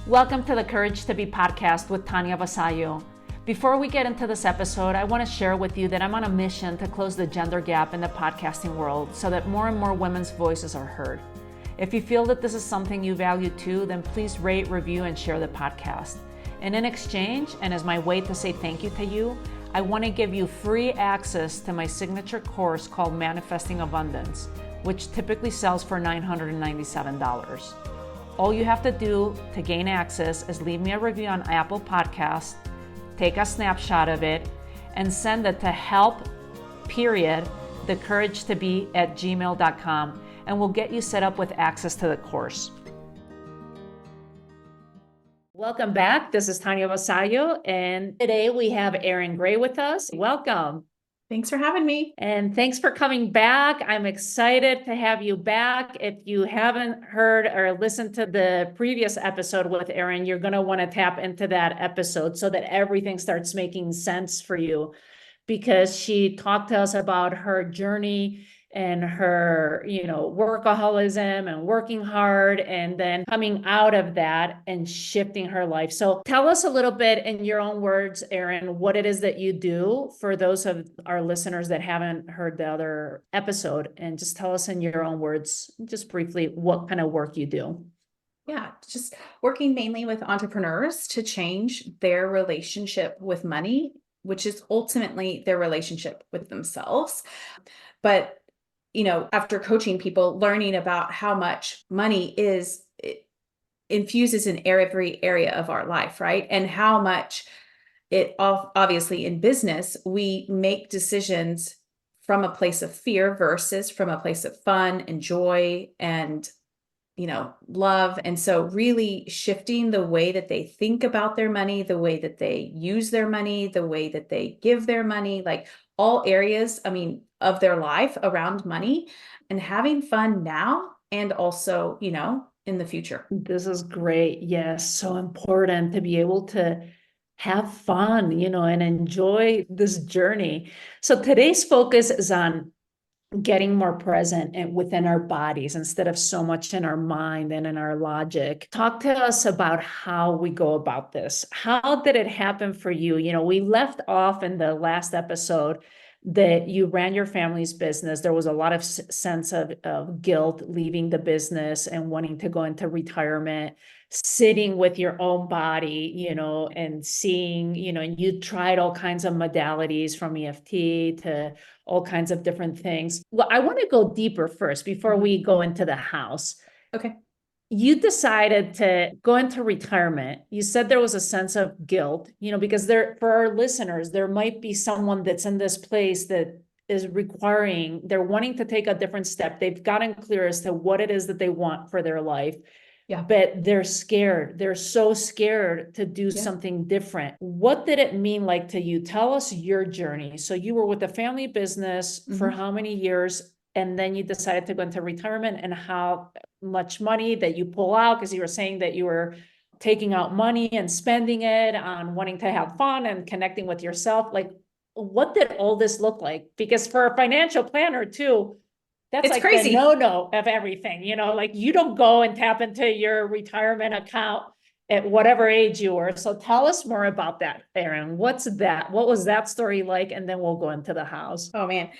Welcome to the Courage to Be podcast with Tanya Vasallo. Before we get into this episode, I want to share with you that I'm on a mission to close the gender gap in the podcasting world so that more and more women's voices are heard. If you feel that this is something you value too, then please rate, review, and share the podcast. And in exchange, and as my way to say thank you to you, I want to give you free access to my signature course called Manifesting Abundance, which typically sells for $997. All you have to do to gain access is leave me a review on Apple Podcasts, take a snapshot of it, and send it to help.thecouragetobe@gmail.com, and we'll get you set up with access to the course. Welcome back. This is Tanya Vasallo, and today we have Erin Gray with us. Welcome. Thanks for having me. And thanks for coming back. I'm excited to have you back. If you haven't heard or listened to the previous episode with Erin, you're going to want to tap into that episode so that everything starts making sense for you, because she talked to us about her journey and her, workaholism and working hard, and then coming out of that and shifting her life. So tell us a little bit in your own words, Erin, what it is that you do for those of our listeners that haven't heard the other episode, and just tell us in your own words, just briefly, what kind of work you do. Yeah, just working mainly with entrepreneurs to change their relationship with money, which is ultimately their relationship with themselves. But after coaching people, learning about how much money it infuses in every area of our life, right? And how much it obviously in business, we make decisions from a place of fear versus from a place of fun and joy and, love. And so really shifting the way that they think about their money, the way that they use their money, the way that they give their money, like all areas, of their life around money, and having fun now and also, in the future. This is great. Yes, so important to be able to have fun, and enjoy this journey. So today's focus is on getting more present and within our bodies instead of so much in our mind and in our logic. Talk to us about how we go about this. How did it happen for you? We left off in the last episode that you ran your family's business. There was a lot of sense of guilt leaving the business and wanting to go into retirement, sitting with your own body, and seeing, and you tried all kinds of modalities from EFT to all kinds of different things. Well, I want to go deeper first before we go into the house. Okay. You decided to go into retirement. You said there was a sense of guilt, because for our listeners, there might be someone that's in this place that is they're wanting to take a different step. They've gotten clear as to what it is that they want for their life. Yeah. But they're scared. They're so scared to do something different. What did it mean like to you? Tell us your journey. So you were with a family business for how many years? And then you decided to go into retirement, and how much money that you pull out, because you were saying that you were taking out money and spending it on wanting to have fun and connecting with yourself. Like, what did all this look like? Because for a financial planner too, that's like crazy. The no-no of everything, like you don't go and tap into your retirement account at whatever age you were. So tell us more about that, Erin. What's that? What was that story like? And then we'll go into the house. Oh man.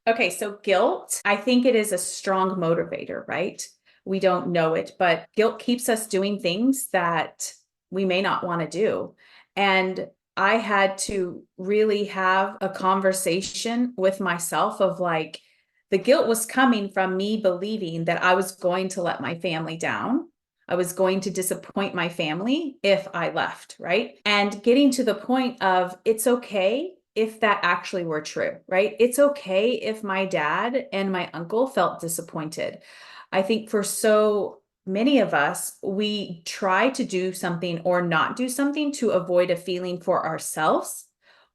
Okay. So guilt, I think it is a strong motivator, right? We don't know it, but guilt keeps us doing things that we may not want to do. And I had to really have a conversation with myself of like, the guilt was coming from me believing that I was going to let my family down. I was going to disappoint my family if I left, right? And getting to the point of it's okay if that actually were true, right? It's okay if my dad and my uncle felt disappointed. I think for so many of us, we try to do something or not do something to avoid a feeling for ourselves,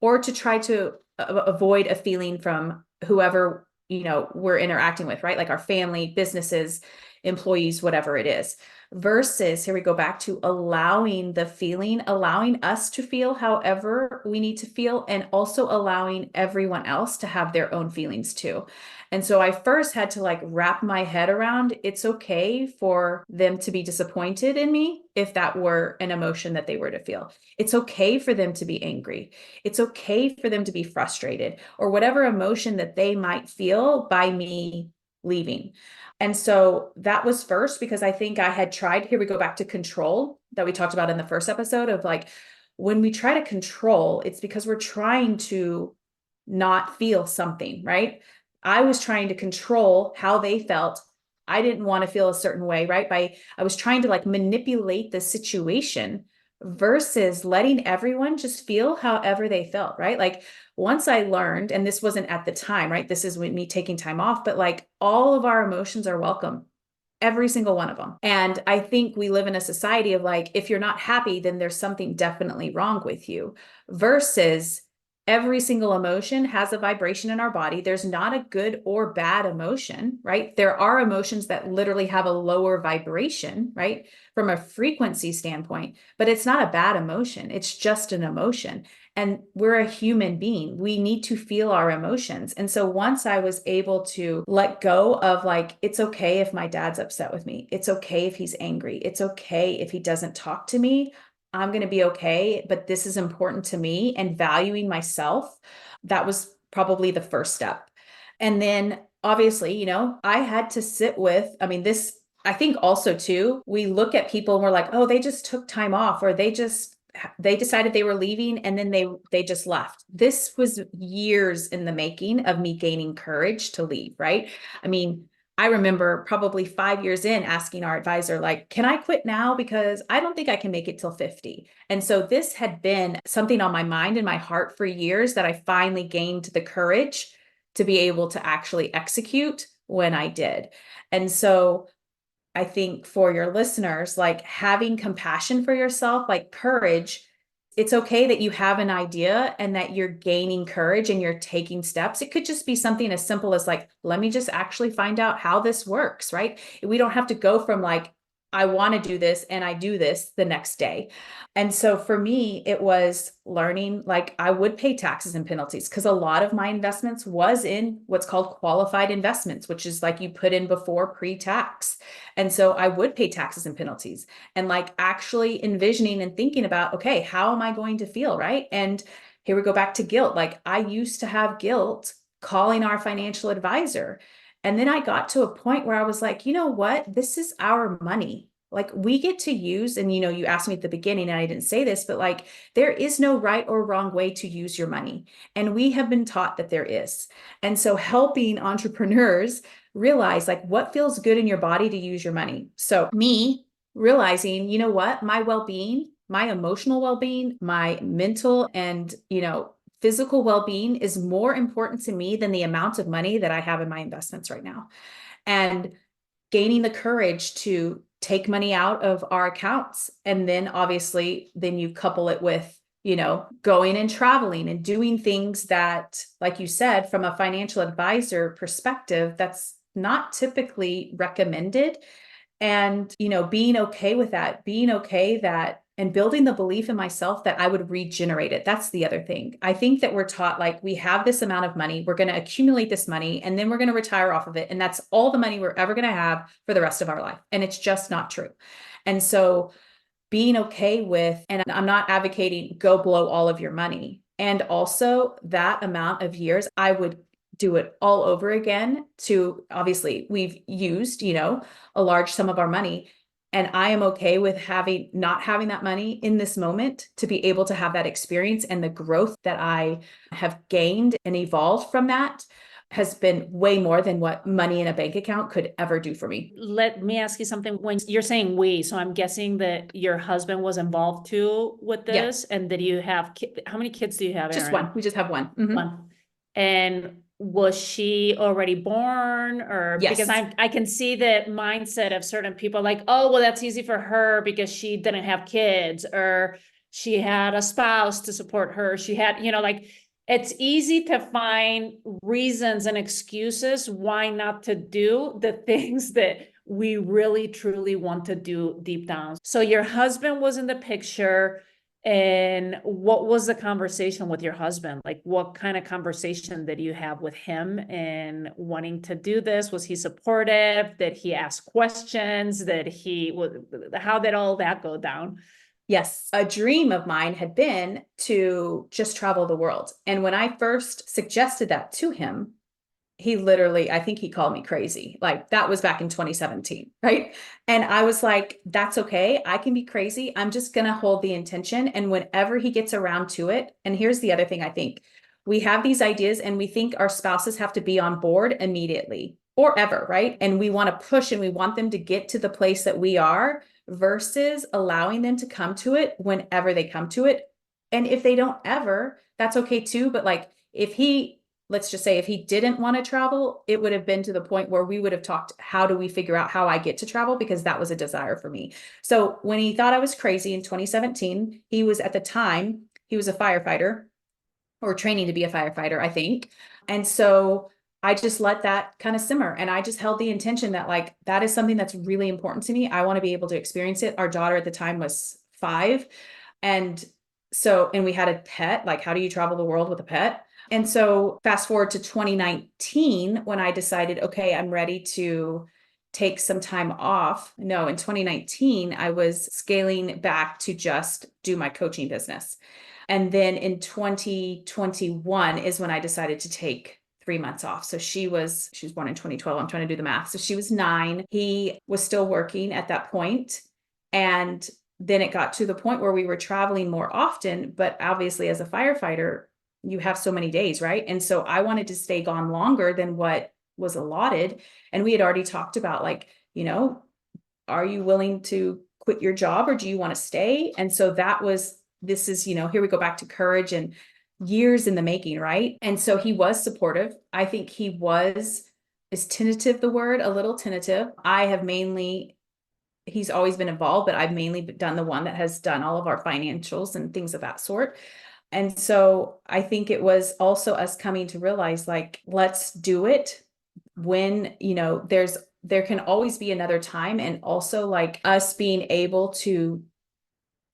or to try to avoid a feeling from whoever, we're interacting with, right? Like our family, businesses, employees, whatever it is. Versus, here we go back to allowing the feeling, allowing us to feel however we need to feel, and also allowing everyone else to have their own feelings too. And so I first had to like wrap my head around it's okay for them to be disappointed in me if that were an emotion that they were to feel. It's okay for them to be angry. It's okay for them to be frustrated or whatever emotion that they might feel by me leaving. And so that was first because I think I had tried, here we go back to control that we talked about in the first episode of like, when we try to control, it's because we're trying to not feel something, right? I was trying to control how they felt. I didn't want to feel a certain way, right? I was trying to like manipulate the situation versus letting everyone just feel however they felt, right? Like once I learned, and this wasn't at the time, right? This is me taking time off, but like all of our emotions are welcome. Every single one of them. And I think we live in a society of like, if you're not happy, then there's something definitely wrong with you versus every single emotion has a vibration in our body. There's not a good or bad emotion, right? There are emotions that literally have a lower vibration, right? From a frequency standpoint, but it's not a bad emotion. It's just an emotion. And we're a human being. We need to feel our emotions. And so once I was able to let go of like, it's okay if my dad's upset with me. It's okay if he's angry. It's okay if he doesn't talk to me. I'm going to be okay, but this is important to me and valuing myself. That was probably the first step. And then obviously, I had to sit with, I mean, this, I think also too, we look at people and we're like, oh, they just took time off or they decided they were leaving and then they just left. This was years in the making of me gaining courage to leave, right? I mean, I remember probably 5 years in asking our advisor, like, can I quit now? Because I don't think I can make it till 50. And so this had been something on my mind and my heart for years that I finally gained the courage to be able to actually execute when I did. And so I think for your listeners, like having compassion for yourself, like courage, it's okay that you have an idea and that you're gaining courage and you're taking steps. It could just be something as simple as like, let me just actually find out how this works, right? We don't have to go from like, I want to do this and I do this the next day. And so for me, it was learning like I would pay taxes and penalties because a lot of my investments was in what's called qualified investments, which is like you put in before pre-tax. And so I would pay taxes and penalties and like actually envisioning and thinking about, okay, how am I going to feel? Right. And here we go back to guilt. Like I used to have guilt calling our financial advisor. And then I got to a point where I was like, you know what? This is our money. Like we get to use, and you asked me at the beginning and I didn't say this, but like there is no right or wrong way to use your money. And we have been taught that there is. And so helping entrepreneurs realize like what feels good in your body to use your money. So me realizing, you know what, my well-being, my emotional well-being, my mental and, physical well-being is more important to me than the amount of money that I have in my investments right now. And gaining the courage to take money out of our accounts. And then obviously, then you couple it with, going and traveling and doing things that, like you said, from a financial advisor perspective, that's not typically recommended. And, being okay with that, and building the belief in myself that I would regenerate it. That's the other thing. I think that we're taught like we have this amount of money, we're going to accumulate this money, and then we're going to retire off of it. And that's all the money we're ever going to have for the rest of our life. And it's just not true. And so being okay with, and I'm not advocating go blow all of your money. And also that amount of years, I would do it all over again to obviously we've used, a large sum of our money. And I am okay with not having that money in this moment to be able to have that experience and the growth that I have gained and evolved from that has been way more than what money in a bank account could ever do for me. Let me ask you something. When you're saying we, so I'm guessing that your husband was involved too with this. Yeah. And did you have, how many kids do you have, Just Erin? one. We just have one. Mm-hmm. One. And was she already born or Yes. because I can see the mindset of certain people like, oh, well, that's easy for her because she didn't have kids or she had a spouse to support her. She had, like it's easy to find reasons and excuses why not to do the things that we really truly want to do deep down. So your husband was in the picture And what was the conversation with your husband? Like, what kind of conversation did you have with him in wanting to do this? Was he supportive? Did he ask questions? How did all that go down? Yes, a dream of mine had been to just travel the world. And when I first suggested that to him, he literally, I think he called me crazy. Like that was back in 2017, right? And I was like, that's okay. I can be crazy. I'm just going to hold the intention. And whenever he gets around to it, and here's the other thing I think we have these ideas and we think our spouses have to be on board immediately or ever, right? And we want to push and we want them to get to the place that we are versus allowing them to come to it whenever they come to it. And if they don't ever, that's okay too. But like if he, let's just say if he didn't want to travel, it would have been to the point where we would have talked, how do we figure out how I get to travel? Because that was a desire for me. So when he thought I was crazy in 2017, he was at the time, he was a firefighter or training to be a firefighter, I think. And so I just let that kind of simmer. And I just held the intention that like, that is something that's really important to me. I want to be able to experience it. Our daughter at the time was 5. And so, and we had a pet, like, how do you travel the world with a pet? And so fast forward to 2019, when I decided, okay, I'm ready to take some time off. No, in 2019, I was scaling back to just do my coaching business. And then in 2021 is when I decided to take 3 months off. So she was born in 2012. I'm trying to do the math. So she was 9. He was still working at that point. And then it got to the point where we were traveling more often, but obviously as a firefighter, you have so many days, right? And so I wanted to stay gone longer than what was allotted. And we had already talked about like, are you willing to quit your job or do you want to stay? And so this is, here we go back to courage and years in the making, right? And so he was supportive. I think he is tentative the word, a little tentative. He's always been involved, but I've mainly done the one that has done all of our financials and things of that sort. And so I think it was also us coming to realize like, let's do it when, there can always be another time. And also like us being able to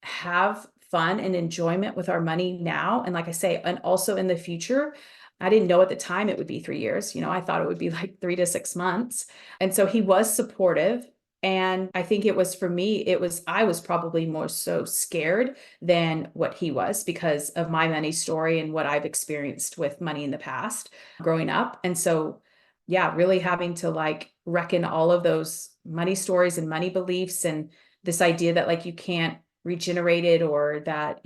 have fun and enjoyment with our money now. And like I say, and also in the future, I didn't know at the time it would be 3 years. I thought it would be like 3 to 6 months. And so he was supportive. And I think it was for me, I was probably more so scared than what he was because of my money story and what I've experienced with money in the past growing up. And so, yeah, really having to like reckon all of those money stories and money beliefs and this idea that like you can't regenerate it or that,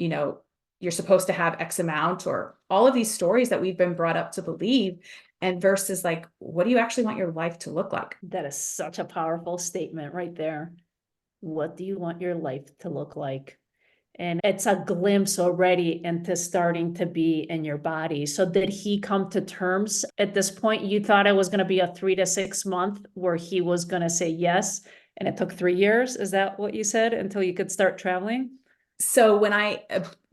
you're supposed to have X amount or all of these stories that we've been brought up to believe and versus like, what do you actually want your life to look like? That is such a powerful statement right there. What do you want your life to look like? And it's a glimpse already into starting to be in your body. So did he come to terms at this point? You thought it was going to be a 3 to 6 month where he was going to say yes. And it took 3 years. Is that what you said until you could start traveling? So when I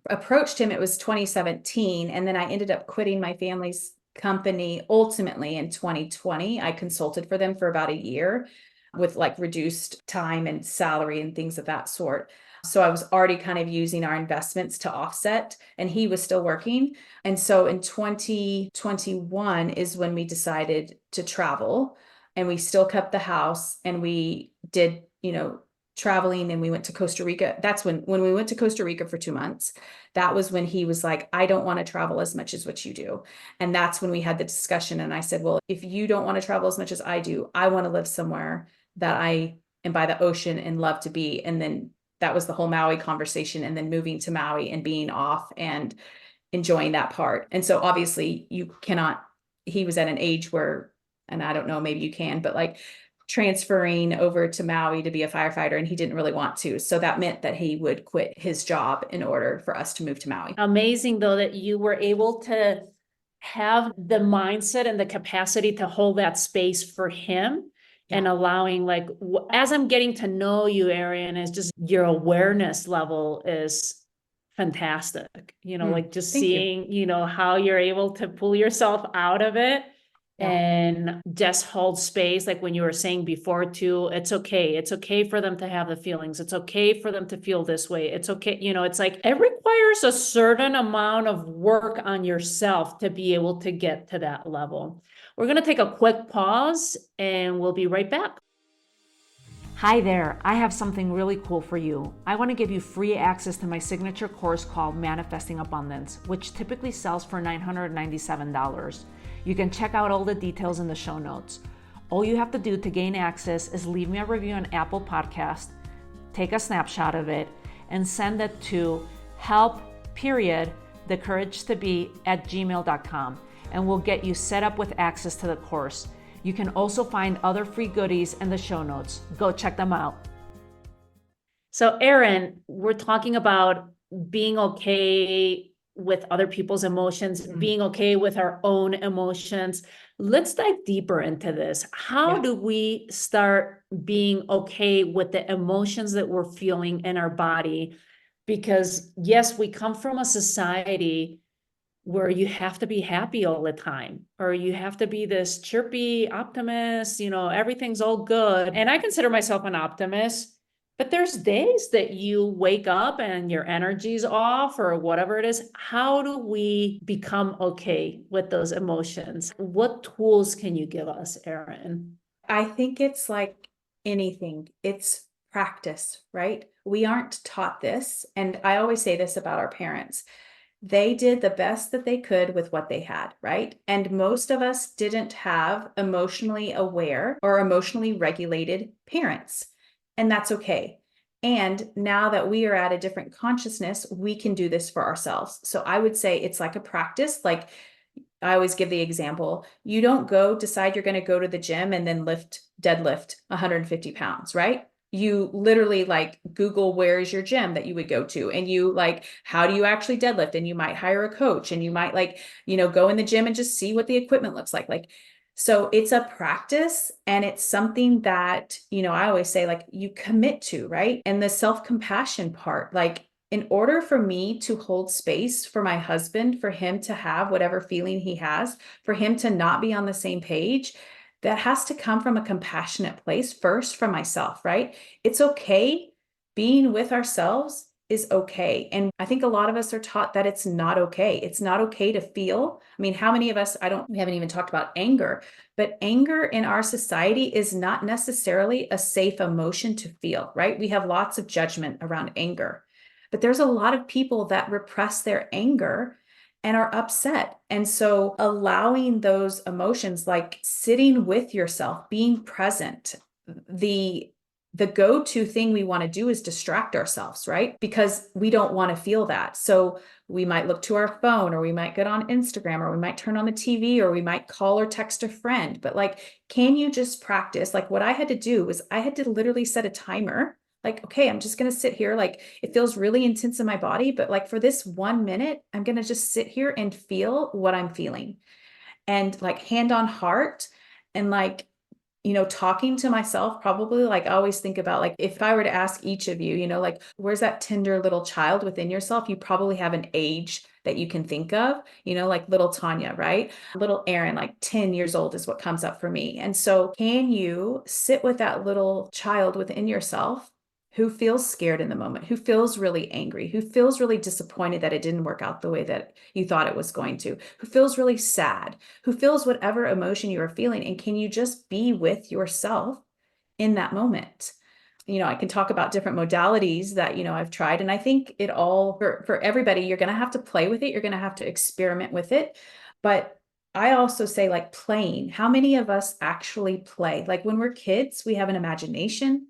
approached him, it was 2017. And then I ended up quitting my family's company ultimately in 2020. I consulted for them for about a year with like reduced time and salary and things of that sort. So I was already kind of using our investments to offset, and he was still working. And so in 2021 is when we decided to travel, and we still kept the house and we did, traveling, and we went to Costa Rica. That's when we went to Costa Rica for 2 months, that was when he was like, I don't want to travel as much as what you do. And that's when we had the discussion. And I said, well, if you don't want to travel as much as I do, I want to live somewhere that I am by the ocean and love to be. And then that was the whole Maui conversation, and then moving to Maui and being off and enjoying that part. And so obviously he was at an age where, and I don't know, maybe you can, but like transferring over to Maui to be a firefighter, and he didn't really want to. So that meant that he would quit his job in order for us to move to Maui. Amazing though, that you were able to have the mindset and the capacity to hold that space for him. Yeah. And allowing like, as I'm getting to know you, Erin, is just your awareness level is fantastic. Like just seeing, how you're able to pull yourself out of it and just hold space. Like when you were saying before too, it's okay. It's okay for them to have the feelings. It's okay for them to feel this way. It's okay. It's like it requires a certain amount of work on yourself to be able to get to that level. We're going to take a quick pause and we'll be right back. Hi there, I have something really cool for you. I want to give you free access to my signature course called Manifesting Abundance, which typically sells for $997. You can check out all the details in the show notes. All you have to do to gain access is leave me a review on Apple Podcast, take a snapshot of it, and send it to help.thecouragetobe@gmail.com, and we'll get you set up with access to the course. You can also find other free goodies in the show notes. Go check them out. So, Erin, we're talking about being okay with other people's emotions, being okay with our own emotions. Let's dive deeper into this. How do we start being okay with the emotions that we're feeling in our body? Because yes, we come from a society where you have to be happy all the time, or you have to be this chirpy optimist, everything's all good. And I consider myself an optimist, but there's days that you wake up and your energy's off or whatever it is. How do we become okay with those emotions? What tools can you give us, Erin? I think it's like anything, it's practice, right? We aren't taught this. And I always say this about our parents. They did the best that they could with what they had, right? And most of us didn't have emotionally aware or emotionally regulated parents, and that's okay. And now that we are at a different consciousness, we can do this for ourselves. So I would say it's like a practice. Like I always give the example, you don't decide you're going to go to the gym and then deadlift 150 pounds, right? You literally like Google where is your gym that you would go to, and you like, how do you actually deadlift? And you might hire a coach, and you might go in the gym and just see what the equipment looks like. So it's a practice, and it's something that, I always say like you commit to, right? And the self-compassion part, like in order for me to hold space for my husband, for him to have whatever feeling he has, for him to not be on the same page, that has to come from a compassionate place first for myself, right? It's okay. Being with ourselves is okay. And I think a lot of us are taught that it's not okay. It's not okay to feel. I mean, how many of us, we haven't even talked about anger, but anger in our society is not necessarily a safe emotion to feel, right? We have lots of judgment around anger, but there's a lot of people that repress their anger and are upset. And so allowing those emotions, like sitting with yourself, being present, the go-to thing we want to do is distract ourselves, right? Because we don't want to feel that. So we might look to our phone, or we might get on Instagram, or we might turn on the TV, or we might call or text a friend. But like, can you just practice? Like what I had to do was I had to literally set a timer. Like, okay, I'm just going to sit here. Like it feels really intense in my body, but like for this 1 minute, I'm going to just sit here and feel what I'm feeling, and like hand on heart, and like, talking to myself, probably like I always think about like, if I were to ask each of you, like, where's that tender little child within yourself? You probably have an age that you can think of, like little Tanya, right? Little Erin, like 10 years old is what comes up for me. And so can you sit with that little child within yourself who feels scared in the moment, who feels really angry, who feels really disappointed that it didn't work out the way that you thought it was going to, who feels really sad, who feels whatever emotion you are feeling? And can you just be with yourself in that moment? I can talk about different modalities that, I've tried. And I think it all, for everybody, you're going to have to play with it. You're going to have to experiment with it. But I also say like playing. How many of us actually play? Like when we're kids, we have an imagination.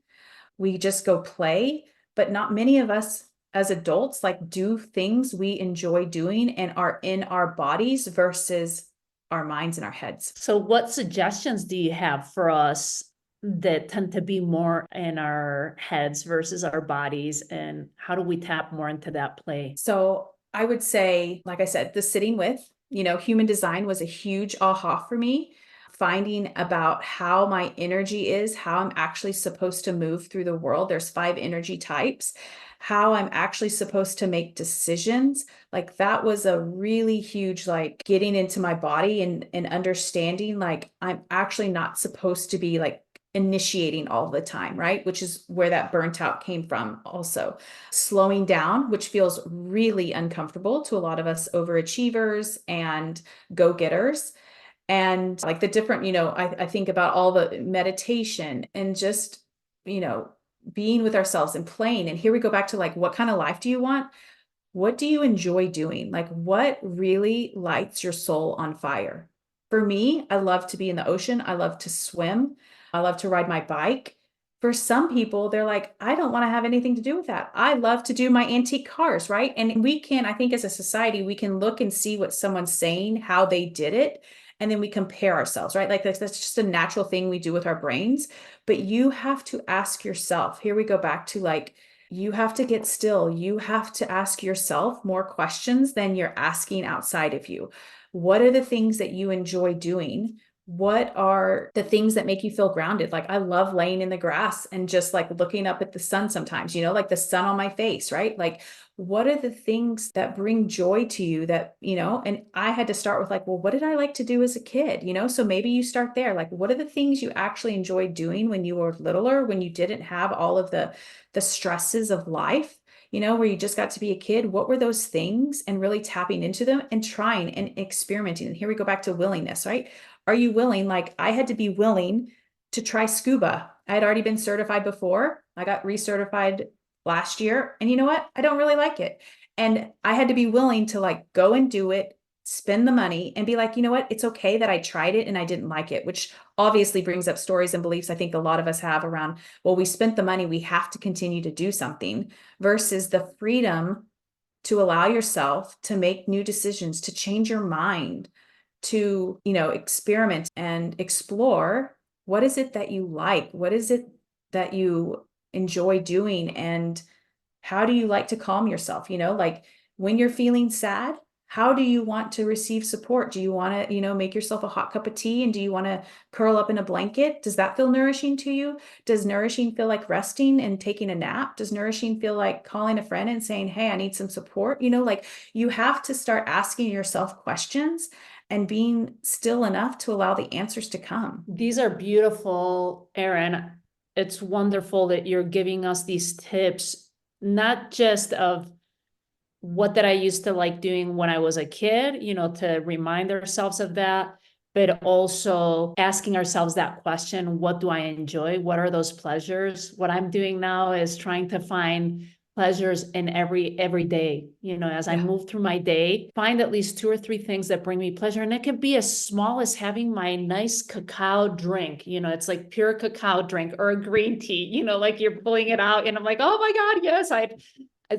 We just go play, but not many of us as adults like do things we enjoy doing and are in our bodies versus our minds and our heads. So what suggestions do you have for us that tend to be more in our heads versus our bodies, and how do we tap more into that play? So I would say, like I said, the sitting with, human design was a huge aha for me. finding about how my energy is, how I'm actually supposed to move through the world. There's 5 energy types, how I'm actually supposed to make decisions. Like that was a really huge, like getting into my body and understanding like I'm actually not supposed to be like initiating all the time, right? Which is where that burnt out came from also. Slowing down, which feels really uncomfortable to a lot of us overachievers and go-getters. And like the different, I think about all the meditation and just, being with ourselves and playing. And here we go back to like, what kind of life do you want? What do you enjoy doing? Like, what really lights your soul on fire? For me, I love to be in the ocean. I love to swim. I love to ride my bike. For some people, they're like, I don't want to have anything to do with that. I love to do my antique cars, right? And we can, I think as a society, we can look and see what someone's saying, how they did it, and then we compare ourselves, right? Like that's just a natural thing we do with our brains. But you have to ask yourself, here we go back to like, you have to get still. You have to ask yourself more questions than you're asking outside of you. What are the things that you enjoy doing? What are the things that make you feel grounded? Like I love laying in the grass and just like looking up at the sun sometimes, like the sun on my face, right? Like what are the things that bring joy to you that, and I had to start with like, well, what did I like to do as a kid? So maybe you start there. Like, what are the things you actually enjoyed doing when you were littler, when you didn't have all of the stresses of life, where you just got to be a kid? What were those things? And really tapping into them and trying and experimenting. And here we go back to willingness, right? Are you willing? Like I had to be willing to try scuba. I had already been certified before. I got recertified last year. And you know what? I don't really like it. And I had to be willing to like go and do it, spend the money and be like, you know what? It's okay that I tried it and I didn't like it, which obviously brings up stories and beliefs I think a lot of us have around, well, we spent the money, we have to continue to do something, versus the freedom to allow yourself to make new decisions, to change your mind, to, experiment and explore. What is it that you like? What is it that you enjoy doing? And how do you like to calm yourself? Like when you're feeling sad, how do you want to receive support? Do you want to, make yourself a hot cup of tea? And do you want to curl up in a blanket? Does that feel nourishing to you? Does nourishing feel like resting and taking a nap? Does nourishing feel like calling a friend and saying, hey, I need some support? Like you have to start asking yourself questions and being still enough to allow the answers to come. These are beautiful, Erin. It's wonderful that you're giving us these tips, not just of what did I used to like doing when I was a kid, to remind ourselves of that, but also asking ourselves that question, what do I enjoy? What are those pleasures? What I'm doing now is trying to find pleasures in every day, as I move through my day, find at least 2 or 3 things that bring me pleasure. And it can be as small as having my nice cacao drink, it's like pure cacao drink or a green tea, like you're pulling it out and I'm like, oh my God, yes,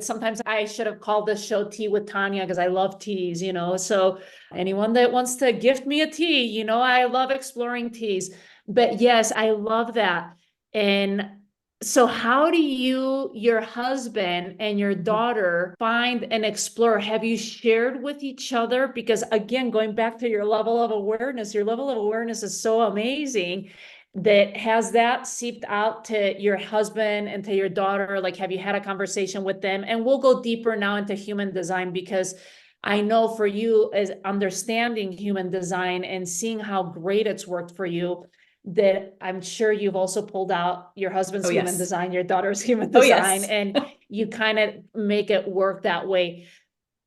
sometimes I should have called this show Tea with Tanya because I love teas, so anyone that wants to gift me a tea, I love exploring teas. But yes, I love that. And so how do your husband and your daughter find and explore? Have you shared with each other? Because again, going back to your level of awareness is so amazing. That has that seeped out to your husband and to your daughter? Like, have you had a conversation with them? And we'll go deeper now into human design, because I know for you is understanding human design and seeing how great it's worked for you, that I'm sure you've also pulled out your husband's human design, your daughter's human design, and you kind of make it work that way.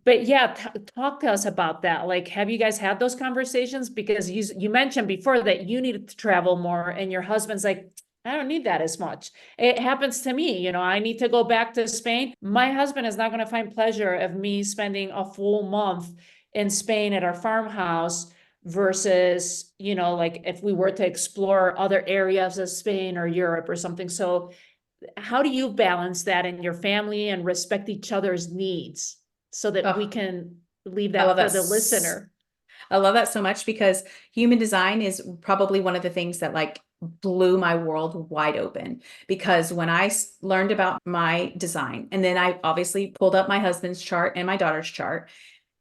But yeah, talk to us about that. Like, have you guys had those conversations? Because you mentioned before that you needed to travel more, and your husband's like, I don't need that as much. It happens to me, I need to go back to Spain. My husband is not going to find pleasure of me spending a full month in Spain at our farmhouse versus, like if we were to explore other areas of Spain or Europe or something. So how do you balance that in your family and respect each other's needs so that we can leave that for the listener? I love that so much, because human design is probably one of the things that like blew my world wide open. Because when I learned about my design, and then I obviously pulled up my husband's chart and my daughter's chart,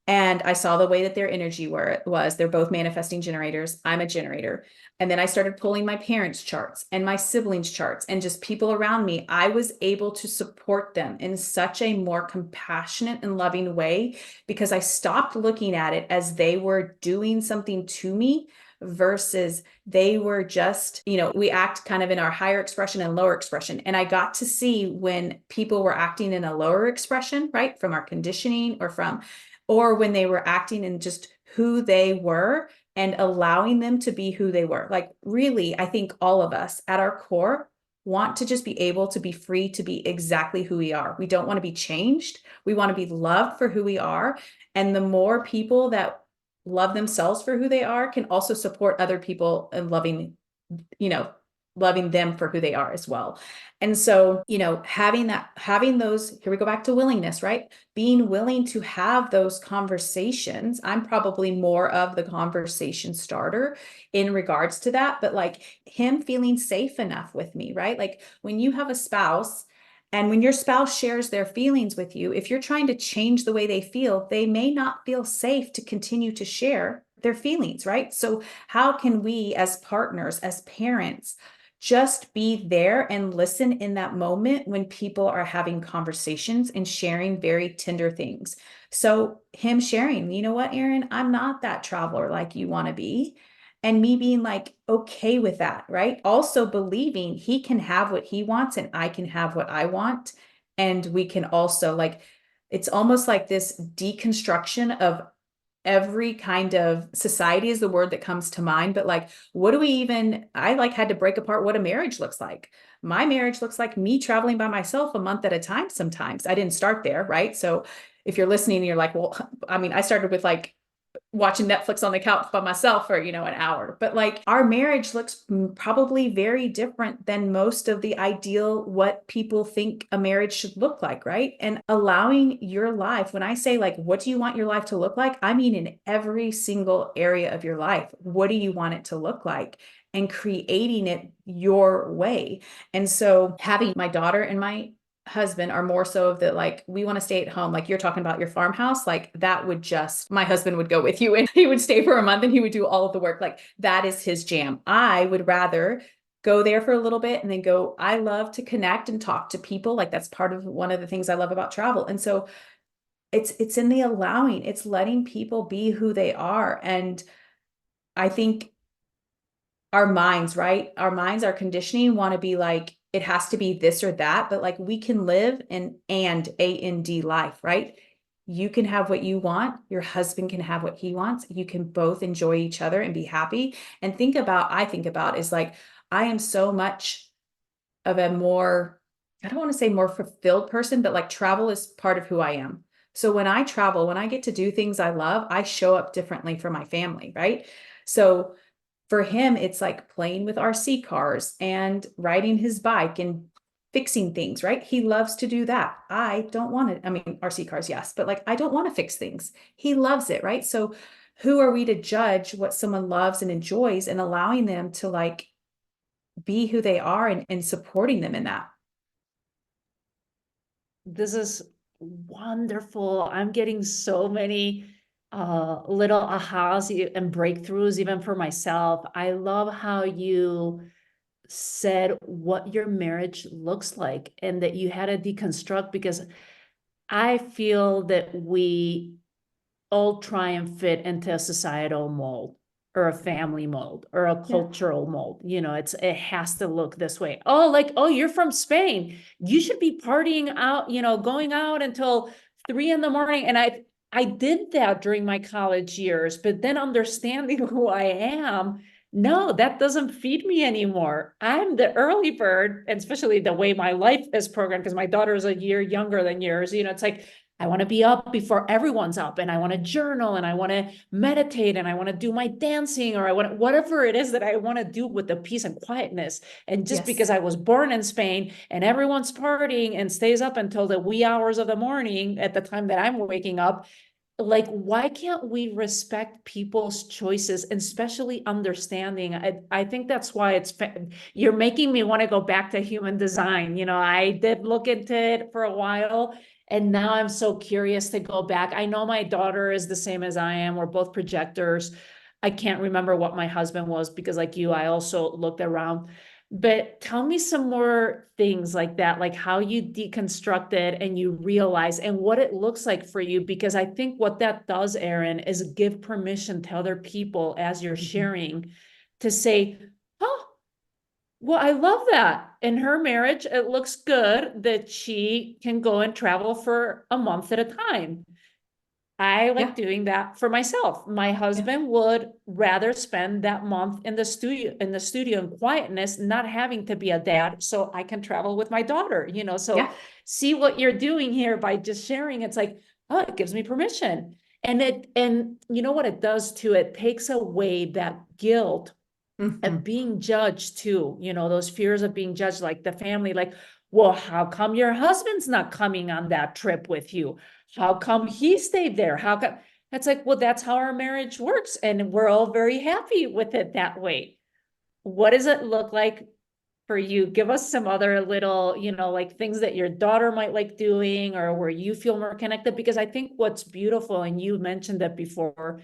And I saw the way that their energy was. They're both manifesting generators. I'm a generator. And then I started pulling my parents' charts and my siblings' charts and just people around me. I was able to support them in such a more compassionate and loving way because I stopped looking at it as they were doing something to me versus they were just, we act kind of in our higher expression and lower expression. And I got to see when people were acting in a lower expression, right, from our conditioning or when they were acting in just who they were and allowing them to be who they were. Like, really, I think all of us at our core want to just be able to be free to be exactly who we are. We don't want to be changed. We want to be loved for who we are. And the more people that love themselves for who they are can also support other people in loving them for who they are as well. And so, having those, here we go back to willingness, right? Being willing to have those conversations. I'm probably more of the conversation starter in regards to that, but like him feeling safe enough with me, right? Like when you have a spouse and when your spouse shares their feelings with you, if you're trying to change the way they feel, they may not feel safe to continue to share their feelings, right? So how can we as partners, as parents, just be there and listen in that moment when people are having conversations and sharing very tender things? So him sharing, you know what, Erin, I'm not that traveler like you want to be. And me being like, okay with that, right? Also believing he can have what he wants and I can have what I want. And we can also like, it's almost like this deconstruction of every kind of society is the word that comes to mind, but like, what do we even, I like had to break apart what a marriage looks like. My marriage looks like me traveling by myself a month at a time sometimes. I didn't start there, right? So if you're listening and you're like, well, I mean, I started with like watching Netflix on the couch by myself for, an hour. But like our marriage looks probably very different than most of the ideal what people think a marriage should look like, right? And allowing your life, when I say like, what do you want your life to look like? I mean, in every single area of your life, what do you want it to look like? And creating it your way. And so having my daughter and my husband are more so of the like, we want to stay at home. Like you're talking about your farmhouse, like that would just, my husband would go with you and he would stay for a month and he would do all of the work. Like that is his jam. I would rather go there for a little bit and then go, I love to connect and talk to people. Like that's part of one of the things I love about travel. And so it's in the allowing, it's letting people be who they are. And I think our minds, right? Our minds, our conditioning want to be like, it has to be this or that, but like we can live an A-N-D life, right? You can have what you want. Your husband can have what he wants. You can both enjoy each other and be happy. And I think about is like, I am so much of a more, I don't want to say more fulfilled person, but like travel is part of who I am. So when I travel, when I get to do things I love, I show up differently for my family, right? So for him, it's like playing with RC cars and riding his bike and fixing things, right? He loves to do that. I don't want to, I mean, RC cars, yes, but like, I don't want to fix things. He loves it, right? So who are we to judge what someone loves and enjoys and allowing them to like be who they are and supporting them in that? This is wonderful. I'm getting so many little ahas and breakthroughs even for myself. I love how you said what your marriage looks like and that you had to deconstruct, because I feel that we all try and fit into a societal mold or a family mold or a cultural mold. It has to look this way. Oh, like, oh, you're from Spain. You should be partying out, going out until 3 a.m. And I did that during my college years, but then understanding who I am, no, that doesn't feed me anymore. I'm the early bird, and especially the way my life is programmed, because my daughter is a year younger than yours. It's like, I want to be up before everyone's up, and I want to journal, and I want to meditate, and I want to do my dancing, or I want whatever it is that I want to do with the peace and quietness. And just Yes. because I was born in Spain and everyone's partying and stays up until the wee hours of the morning at the time that I'm waking up, like, why can't we respect people's choices, and especially understanding? I think that's why you're making me want to go back to human design. I did look into it for a while, and now I'm so curious to go back. I know my daughter is the same as I am. We're both projectors. I can't remember what my husband was because, like you, I also looked around. But tell me some more things like that, like how you deconstruct it and you realize and what it looks like for you. Because I think what that does, Erin, is give permission to other people as you're sharing to say, oh, well, I love that. In her marriage, it looks good that she can go and travel for a month at a time. I like Yeah. doing that for myself. My Yeah. husband would rather spend that month in the studio in quietness, not having to be a dad, so I can travel with my daughter, so Yeah. see what you're doing here by just sharing. It's like, oh, it gives me permission. And you know what it does too? It takes away that guilt of Mhm. being judged too, those fears of being judged, like the family, like, well, how come your husband's not coming on that trip with you? How come he stayed there? How come? It's like, well, that's how our marriage works. And we're all very happy with it that way. What does it look like for you? Give us some other little, like things that your daughter might like doing or where you feel more connected. Because I think what's beautiful, and you mentioned that before,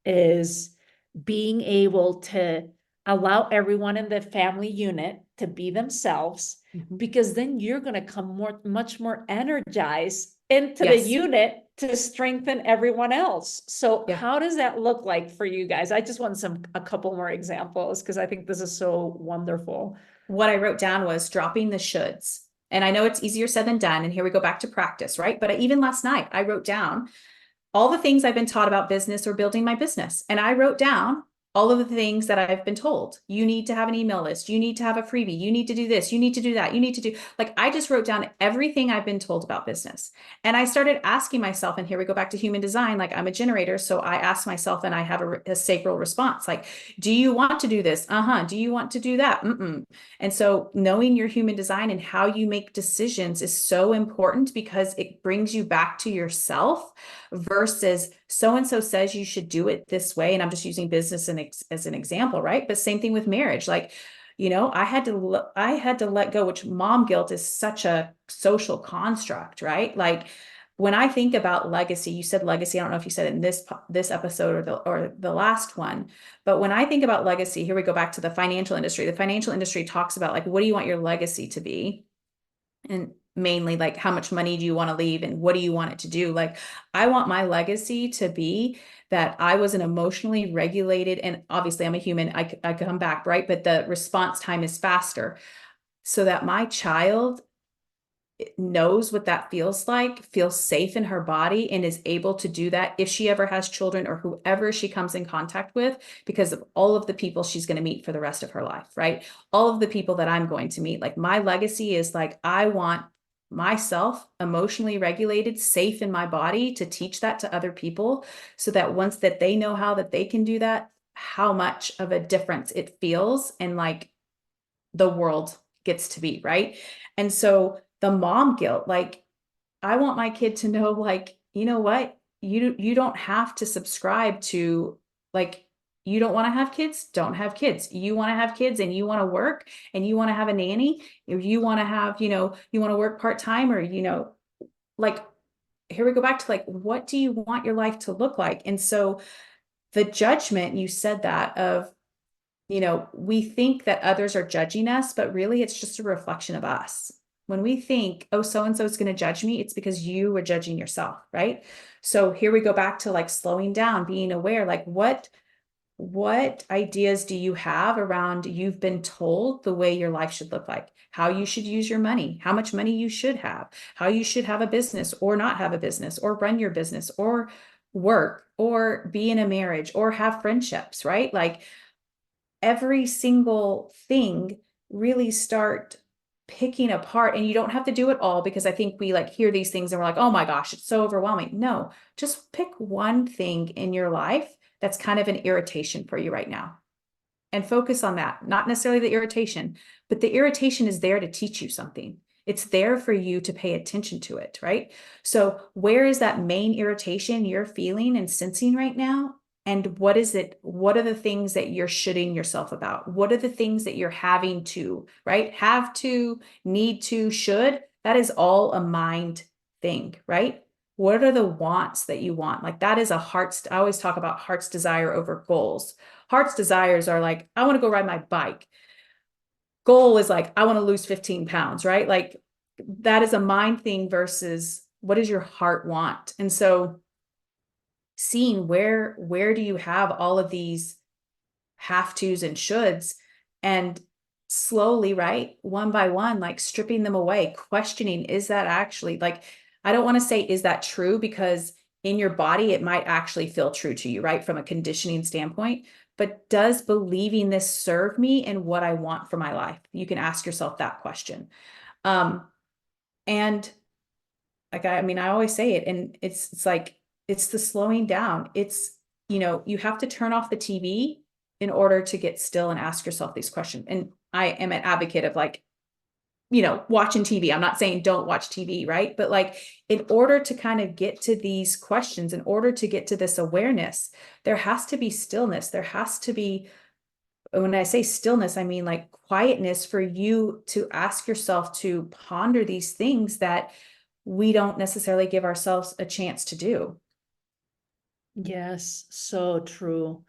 is being able to allow everyone in the family unit to be themselves, Mhm. because then you're going to come much more energized into the Yes. unit to strengthen everyone else. So Yeah. how does that look like for you guys? I just want a couple more examples because I think this is so wonderful. What I wrote down was dropping the shoulds. And I know it's easier said than done. And here we go back to practice, right? But even last night, I wrote down all the things I've been taught about business or building my business. And I wrote down all of the things that I've been told. You need to have an email list. You need to have a freebie. You need to do this. You need to do that. You need to do, like, I just wrote down everything I've been told about business. And I started asking myself, and here we go back to human design. Like, I'm a generator. So I ask myself, and I have a sacral response. Like, do you want to do this? Uh-huh. Do you want to do that? Mm-mm. And so knowing your human design and how you make decisions is so important because it brings you back to yourself versus so and so says you should do it this way. And I'm just using business as an example, right? But same thing with marriage. Like, I had to let go, which mom guilt is such a social construct, right? Like, when I think about legacy, you said legacy. I don't know if you said it in this episode or the last one, but when I think about legacy, here we go back to the financial industry. The financial industry talks about, like, what do you want your legacy to be? And mainly, like, how much money do you want to leave and what do you want it to do? Like, I want my legacy to be that I was an emotionally regulated, and obviously I'm a human, I come back, right? But the response time is faster, so that my child knows what that feels like, feels safe in her body, and is able to do that if she ever has children or whoever she comes in contact with, because of all of the people she's going to meet for the rest of her life, right? All of the people that I'm going to meet. Like, my legacy is, like, I want myself emotionally regulated, safe in my body, to teach that to other people, so that once that they know how that they can do that, how much of a difference it feels, and, like, the world gets to be, right? And so the mom guilt, like, I want my kid to know, like, you know what? You don't have to subscribe to, like, you don't want to have kids, don't have kids. You want to have kids and you want to work and you want to have a nanny, or you want to have, you want to work part-time, or, like, here we go back to, like, what do you want your life to look like? And so the judgment, you said that, of, we think that others are judging us, but really it's just a reflection of us. When we think, oh, so and so is going to judge me, it's because you were judging yourself, right? So here we go back to, like, slowing down, being aware, like, what ideas do you have around you've been told the way your life should look like, how you should use your money, how much money you should have, how you should have a business or not have a business, or run your business, or work, or be in a marriage, or have friendships, right? Like, every single thing, really start picking apart. And you don't have to do it all, because I think we, like, hear these things and we're like, oh my gosh, it's so overwhelming. No, just pick one thing in your life that's kind of an irritation for you right now, and focus on that. Not necessarily the irritation, but the irritation is there to teach you something. It's there for you to pay attention to it, right? So where is that main irritation you're feeling and sensing right now? And what is it? What are the things that you're shoulding yourself about? What are the things that you're having to, right? Have to, need to, should. That is all a mind thing, right? What are the wants that you want? Like that is a I always talk about heart's desire over goals. Heart's desires are like, I want to go ride my bike. Goal is like, I want to lose 15 pounds, right? Like that is a mind thing versus what does your heart want? And so seeing where do you have all of these have tos and shoulds, and slowly, right, one by one, like stripping them away, questioning, is that actually, like, I don't want to say is that true, because in your body it might actually feel true to you, right, from a conditioning standpoint, but does believing this serve me and what I want for my life? You can ask yourself that question. And like, I mean, I always say it, and it's like, it's the slowing down. It's, you have to turn off the TV in order to get still and ask yourself these questions. And I am an advocate of like, watching TV. I'm not saying don't watch TV, right? But like, in order to kind of get to these questions, in order to get to this awareness, there has to be stillness. There has to be, when I say stillness, I mean like quietness for you to ask yourself to ponder these things that we don't necessarily give ourselves a chance to do. Yes, so true.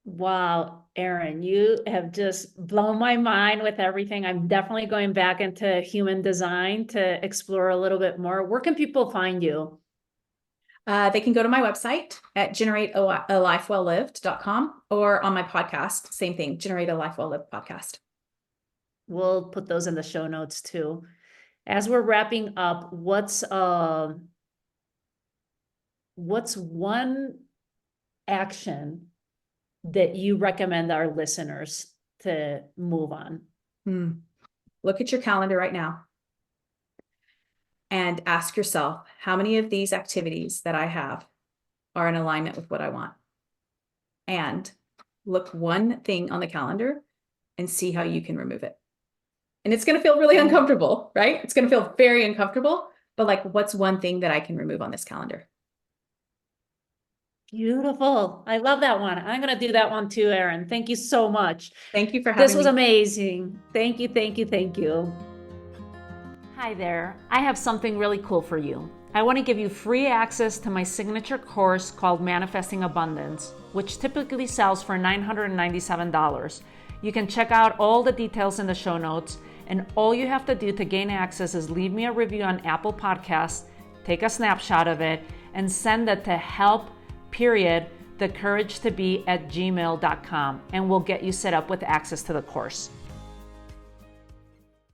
Wow, Erin, you have just blown my mind with everything. I'm definitely going back into human design to explore a little bit more. Where can people find you? They can go to my website at generatealifewelllived.com, or on my podcast, same thing, Generate a Life Well Lived podcast. We'll put those in the show notes too. As we're wrapping up, what's one action that you recommend our listeners to move on? Look at your calendar right now and ask yourself, how many of these activities that I have are in alignment with what I want? And look one thing on the calendar and see how you can remove it. And it's going to feel really uncomfortable, right? It's going to feel very uncomfortable, but like, what's one thing that I can remove on this calendar? Beautiful. I love that one. I'm going to do that one too, Erin. Thank you so much. Thank you for having me. This was amazing. Thank you, thank you, thank you. Hi there. I have something really cool for you. I want to give you free access to my signature course called Manifesting Abundance, which typically sells for $997. You can check out all the details in the show notes, and all you have to do to gain access is leave me a review on Apple Podcasts, take a snapshot of it, and send it to help.thecouragetobee@gmail.com, and we'll get you set up with access to the course.